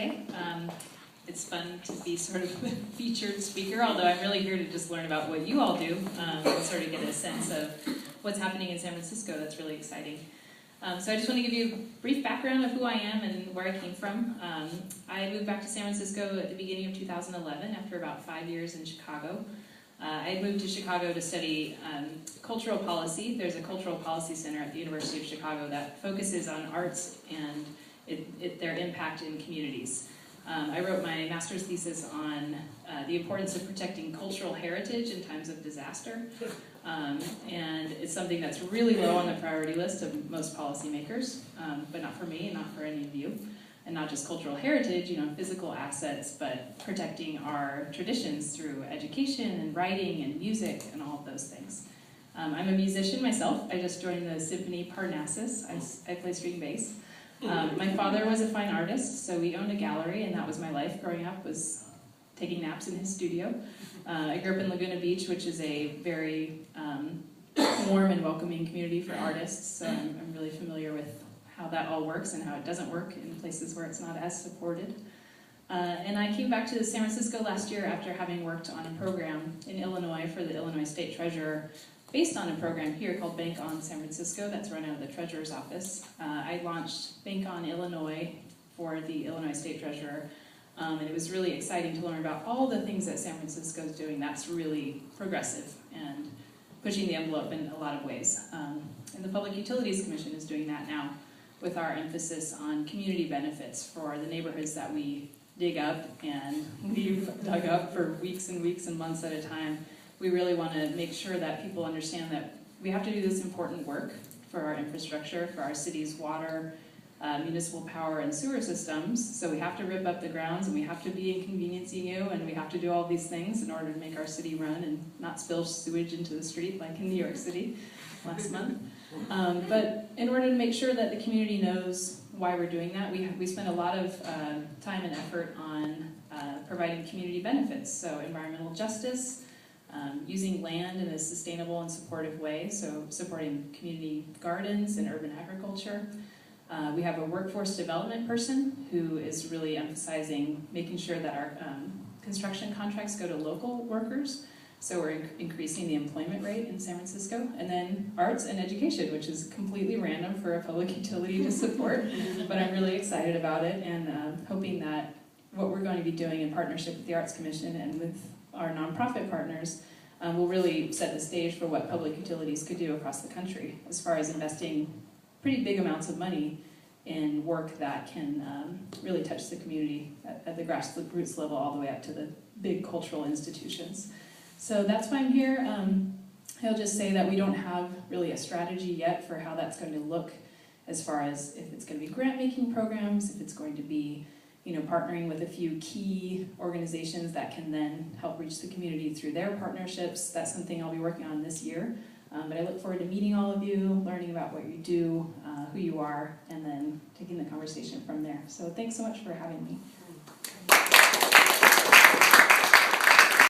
today. It's fun to be sort of the featured speaker, although I'm really here to just learn about what you all do and sort of get a sense of what's happening in San Francisco. That's really exciting. So I just want to give you a brief background of who I am and where I came from. I moved back to San Francisco at the beginning of 2011 after about 5 years in Chicago. I had moved to Chicago to study cultural policy. There's a cultural policy center at the University of Chicago that focuses on arts and their impact in communities. I wrote my master's thesis on the importance of protecting cultural heritage in times of disaster. And it's something that's really low on the priority list of most policymakers, but not for me and not for any of you. And not just cultural heritage, physical assets, but protecting our traditions through education and writing and music and all of those things. I'm a musician myself. I just joined the Symphony Parnassus. I play string bass. My father was a fine artist, so we owned a gallery, and that was my life growing up, was taking naps in his studio. I grew up in Laguna Beach, which is a very warm and welcoming community for artists, so I'm really familiar with how that all works and how it doesn't work in places where it's not as supported. And I came back to San Francisco last year after having worked on a program in Illinois for the Illinois State Treasurer, based on a program here called Bank On San Francisco that's run out of the Treasurer's office. I launched Bank On Illinois for the Illinois State Treasurer, and it was really exciting to learn about all the things that San Francisco is doing that's really progressive and pushing the envelope in a lot of ways. And the Public Utilities Commission is doing that now with our emphasis on community benefits for the neighborhoods that we dig up and we've dug up for weeks and weeks and months at a time. We really want to make sure that people understand that we have to do this important work for our infrastructure, for our city's water, municipal power and sewer systems. So we have to rip up the grounds and we have to be inconveniencing you and we have to do all these things in order to make our city run and not spill sewage into the street like in New York City last month. But in order to make sure that the community knows why we're doing that, we spend a lot of time and effort on providing community benefits. So environmental justice, using land in a sustainable and supportive way, so supporting community gardens and urban agriculture. We have a workforce development person who is really emphasizing making sure that our construction contracts go to local workers, so we're increasing the employment rate in San Francisco. And then arts and education, which is completely random for a public utility to support, but I'm really excited about it and hoping that what we're going to be doing in partnership with the Arts Commission and with our nonprofit partners will really set the stage for what public utilities could do across the country as far as investing pretty big amounts of money in work that can really touch the community at the grassroots level all the way up to the big cultural institutions. So that's why I'm here. I'll just say that we don't have really a strategy yet for how that's going to look as far as if it's going to be grant-making programs, if it's going to be partnering with a few key organizations that can then help reach the community through their partnerships. That's something I'll be working on this year. But I look forward to meeting all of you, learning about what you do, who you are, and then taking the conversation from there. So thanks so much for having me.